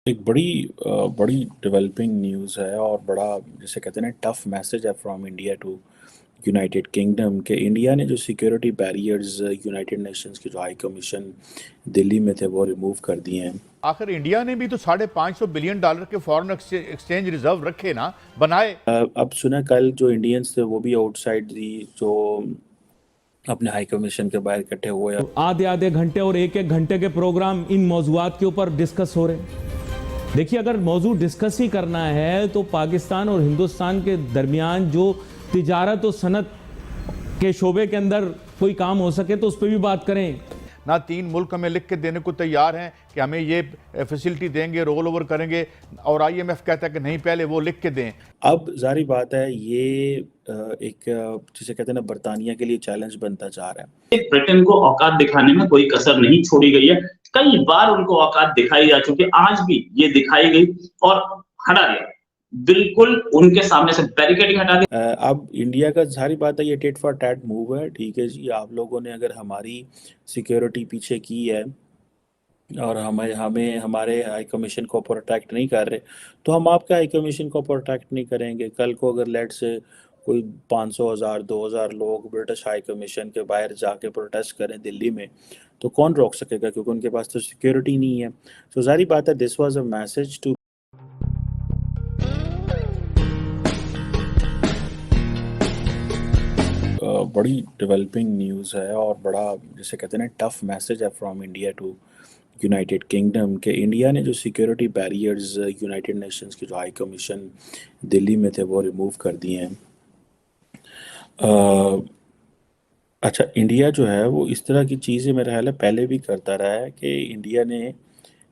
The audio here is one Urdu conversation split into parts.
ایک بڑی ڈیولپنگ نیوز ہے اور بڑا جسے کہتے ہیں ٹف میسج ہے from India to United Kingdom کہ انڈیا نے جو سیکیورٹی بیریئرز یونائٹڈ نیشنز کی جو ہائی کمیشن دلی میں تھے وہ ریموو کر دیے ہیں۔ آخر انڈیا نے بھی تو $550 بلین کے فورن ایکسچینج ریزرو رکھے نا، بنائے۔ اب سنا کل جو انڈینز تھے وہ بھی آؤٹ سائڈ دی جو اپنے ہائی کمیشن کے باہر اکٹھے ہوئے ہیں۔ آدھے آدھے گھنٹے اور ایک ایک گھنٹے کے پروگرام ان موضوعات کے اوپر ڈسکس ہو رہے ہیں۔ دیکھیے اگر موضوع ڈسکس ہی کرنا ہے تو پاکستان اور ہندوستان کے درمیان جو تجارت و صنعت کے شعبے کے اندر کوئی کام ہو سکے تو اس پہ بھی بات کریں۔ نہ 3 ملک ہمیں لکھ کے دینے کو تیار ہیں کہ ہمیں یہ فیسلٹی دیں گے، رول اوور کریں گے، اور آئی ایم ایف کہتا ہے کہ نہیں پہلے وہ لکھ کے دیں۔ اب ظاہری بات ہے یہ ایک جسے کہتے ہیں نا برطانیہ کے لیے چیلنج بنتا جا رہا ہے۔ برٹن کو اوقات دکھانے میں کوئی کسر نہیں چھوڑی گئی ہے، کئی بار ان کو اوقات دکھائی جا چکی، آج بھی یہ دکھائی گئی اور ہٹا دیا، بالکل ان کے سامنے سے بیریکیڈنگ ہٹا دی۔ اب انڈیا کا ظاہری بات ہے یہ ٹیٹ فار ٹیٹ موو ہے، ٹھیک ہے جی، آپ لوگوں نے اگر ہماری سیکیورٹی پیچھے کی ہے اور ہمیں ہمارے ہائی کمیشن کو پروٹیکٹ نہیں کر رہے تو ہم آپ کے ہائی کمیشن کو پروٹیکٹ نہیں کریں گے۔ کل کو اگر لیٹ سے کوئی 500,000 2,000 لوگ برٹش ہائی کمیشن کے باہر جا کے پروٹیسٹ کریں دلی میں تو کون روک سکے گا، کیونکہ ان کے پاس تو سیکیورٹی نہیں ہے۔ تو ظاہری بات ہے this was a message to بڑی ڈیولپنگ نیوز ہے اور بڑا جسے کہتے ہیں ٹف میسج ہے from India to United Kingdom کہ انڈیا نے جو سیکیورٹی بیریئرز یونائٹڈ نیشنز کی جو ہائی کمیشن دلی میں تھے وہ ریموو کر دیے ہیں۔ اچھا، انڈیا جو ہے وہ اس طرح کی چیزیں میرا خیال ہے پہلے بھی کرتا رہا ہے کہ انڈیا نے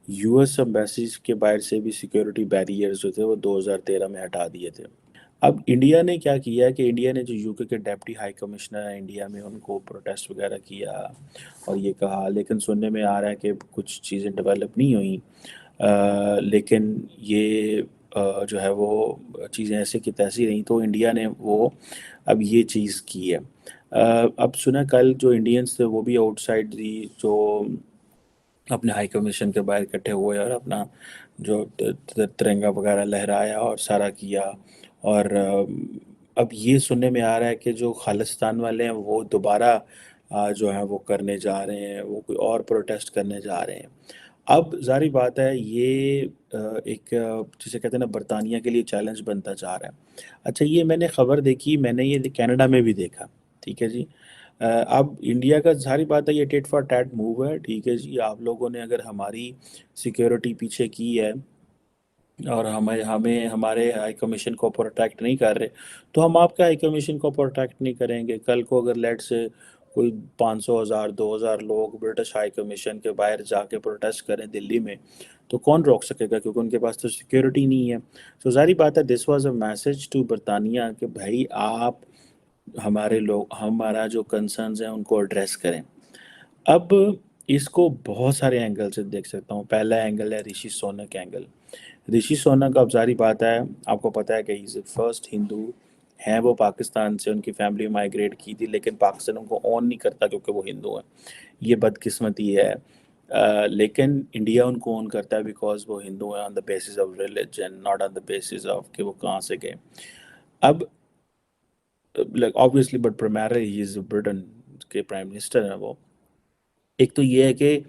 یو ایس امبیسیز کے باہر سے بھی سیکیورٹی بیریئرز جو تھے وہ 2013 میں ہٹا دیے تھے۔ اب انڈیا نے کیا کیا کہ انڈیا نے جو یو کے ڈیپٹی ہائی کمشنر ہیں انڈیا میں ان کو پروٹیسٹ وغیرہ کیا اور یہ کہا، لیکن سننے میں آ رہا ہے کہ کچھ چیزیں ڈیولپ نہیں ہوئیں، لیکن یہ جو ہے وہ چیزیں ایسے کی تیسی رہیں تو انڈیا نے وہ اب یہ چیز کی ہے۔ اب سنا کل جو انڈینز تھے وہ بھی آؤٹ سائڈ دی جو اپنے ہائی کمیشن کے باہر اکٹھے ہوئے اور اپنا جو ترنگا وغیرہ لہرایا اور سارا کیا، اور اب یہ سننے میں آ رہا ہے کہ جو خالصتان والے ہیں وہ دوبارہ جو ہیں وہ کرنے جا رہے ہیں، وہ کوئی اور پروٹیسٹ کرنے جا رہے ہیں۔ اب ظاہری بات ہے یہ ایک جسے کہتے ہیں نا برطانیہ کے لیے چیلنج بنتا جا رہا ہے۔ اچھا، یہ میں نے خبر دیکھی، میں نے یہ کینیڈا میں بھی دیکھا، ٹھیک ہے جی۔ اب انڈیا کا ظاہری بات ہے یہ ٹیٹ فار ٹیٹ موو ہے، ٹھیک ہے جی، آپ لوگوں نے اگر ہماری سیکیورٹی پیچھے کی ہے اور ہمیں ہمارے ہائی کمیشن کو پروٹیکٹ نہیں کر رہے تو ہم آپ کے ہائی کمیشن کو پروٹیکٹ نہیں کریں گے۔ کل کو اگر لیٹ سے کوئی 500,000 2,000 لوگ برٹش ہائی کمیشن کے باہر جا کے پروٹیسٹ کریں دلی میں تو کون روک سکے گا، کیونکہ ان کے پاس تو سیکیورٹی نہیں ہے۔ تو ظاہری بات ہے this was a message to برطانیہ کہ بھائی آپ ہمارا جو کنسرنز ہیں ان کو ایڈریس کریں۔ اب اس کو بہت سارے اینگل سے دیکھ سکتا ہوں۔ پہلا اینگل ہے Rishi sonic angle. Rishi sonic, اب ظاہری بات ہے آپ کو پتہ ہے کہ ہی فرسٹ ہندو ہیں، وہ پاکستان سے ان کی فیملی مائیگریٹ کی تھی، لیکن پاکستان ان کو اون نہیں کرتا کیونکہ وہ ہندو ہیں، یہ بدقسمتی ہے۔ لیکن انڈیا ان کو اون کرتا ہے بیکاز وہ ہندو ہیں on the basis of religion, not on the basis of کہ وہ کہاں سے گئے۔ اب obviously but primarily he is برٹن کے پرائم منسٹر ہیں وہ۔ ایک تو یہ ہے کہ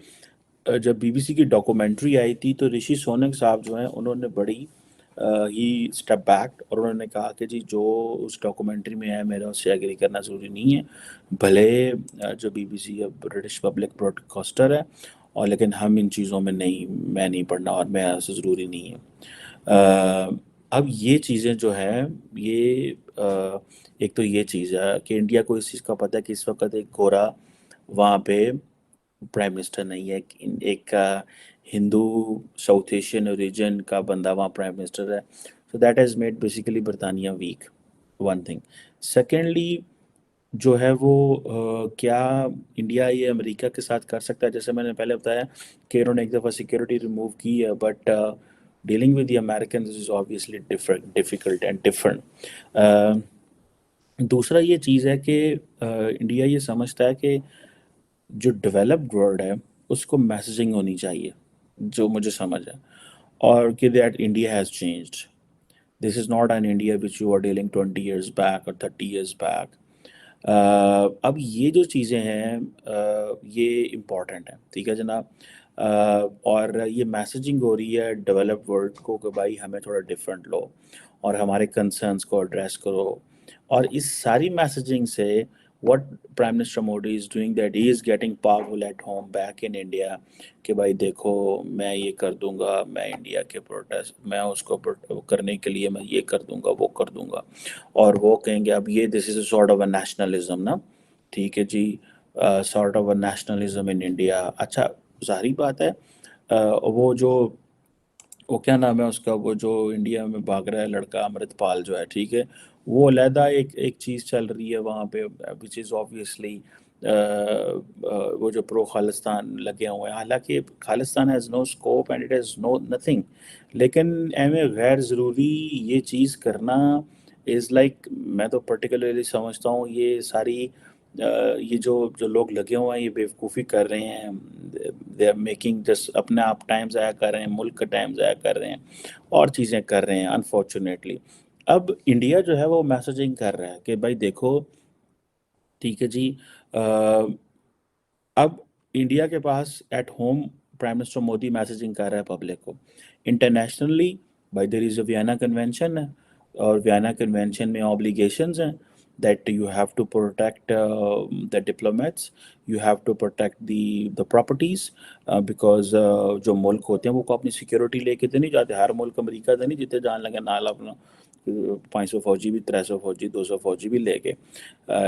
جب بی بی سی کی ڈاکومنٹری آئی تھی تو رشی سونک صاحب جو ہیں انہوں نے بڑی ہی اسٹیپ بیک اور انہوں نے کہا کہ جی جو اس ڈاکومنٹری میں ہے میرا اس سے ایگری کرنا ضروری نہیں ہے، بھلے جو B B C British public broadcaster ہے، اور لیکن ہم ان چیزوں میں میں نہیں پڑھنا اور میں ایسا ضروری نہیں ہے۔ اب یہ چیزیں جو ہیں یہ ایک تو یہ چیز ہے کہ انڈیا کو اس چیز کا پتہ ہے کہ اس وقت ایک گورا وہاں پہ پرائم منسٹر نہیں ہے، ایک ہندو ساؤتھ ایشین اوریجن کا بندہ وہاں پرائم منسٹر ہے۔ So that has made basically برطانیہ ویک، ون تھنگ۔ سیکنڈلی جو ہے وہ کیا انڈیا یہ امریکہ کے ساتھ کر سکتا ہے؟ جیسے میں نے پہلے بتایا کہ انہوں نے ایک دفعہ سیکیورٹی ریموو کی ہے، but dealing with the Americans is obviously difficult and different. دوسرا یہ چیز ہے کہ انڈیا یہ سمجھتا ہے کہ جو ڈیولپڈ ورلڈ ہے اس کو میسیجنگ ہونی چاہیے، جو مجھے سمجھ ہے، or that India has changed. This is not an India which you were dealing 20 years back or 30 years back. اب یہ جو چیزیں ہیں یہ امپورٹنٹ ہیں, ٹھیک ہے جناب. اور یہ میسیجنگ ہو رہی ہے ڈیولپ ورلڈ کو کہ بھائی ہمیں تھوڑا ڈفرینٹ لو اور ہمارے کنسرنس کو ایڈریس کرو. اور اس ساری میسیجنگ سے what Prime Minister Modi is doing, that he is getting powerful at home back in India کہ بھائی دیکھو میں یہ کر دوں گا, میں انڈیا کے پروٹیسٹ میں اس کو کرنے کے لیے میں یہ کر دوں گا وہ کر دوں گا. اور وہ کہیں گے اب یہ this is a sort of a nationalism نا, ٹھیک ہے جی, sort of a nationalism in India. اچھا ظاہری بات ہے وہ جو وہ کیا نام ہے اس کا, وہ جو انڈیا میں بھاگ رہا ہے لڑکا امرت پال جو ہے, ٹھیک ہے, وہ علیحدہ ایک چیز چل رہی ہے وہاں پہ وچ از آبویسلی وہ جو پرو خالستان لگے ہوئے ہیں. حالانکہ Khalistan has no scope and it has no nothing, لیکن غیر ضروری یہ چیز کرنا از لائک, میں تو پرٹیکولرلی سمجھتا ہوں یہ ساری یہ جو لوگ لگے ہوئے ہیں یہ بیوقوفی کر رہے ہیں, دے آر میکنگ جسٹ اپنے آپ ٹائم ضائع کر رہے ہیں, ملک کا ٹائم ضائع کر رہے ہیں اور چیزیں کر رہے ہیں انفارچونیٹلی. اب انڈیا جو ہے وہ میسیجنگ کر رہا ہے کہ بھائی دیکھو ٹھیک ہے جی, اب انڈیا کے پاس at home prime minister Modi messaging کر رہا ہے پبلک کو. انٹرنیشنلی بھائی دیر از اے ویانا کنونشن ہے, اور ویانا کنونشن میں آبلیگیشنز ہیں that you have to protect the diplomats, you have to protect the properties, because جو ملک ہوتے ہیں وہ کو اپنی سیکیورٹی لے کے تو نہیں جاتے. ہر ملک امریکہ تو نہیں جتنے جان لگے نال اپنا 500 فوجی بھی, 300 فوجی, 200 فوجی بھی لے کے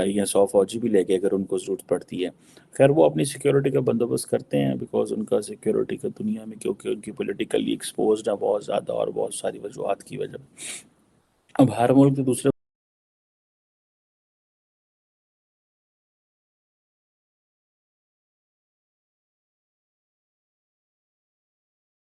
یا 100 فوجی بھی لے کے اگر ان کو ضرورت پڑتی ہے. خیر وہ اپنی سیکیورٹی کا بندوبست کرتے ہیں بیکاز ان کا سیکیورٹی کا دنیا میں کیونکہ ان کی پولیٹیکلی ایکسپوزڈ ہے بہت زیادہ اور بہت ساری وجوہات کی وجہ. اب ہر ملک دوسرے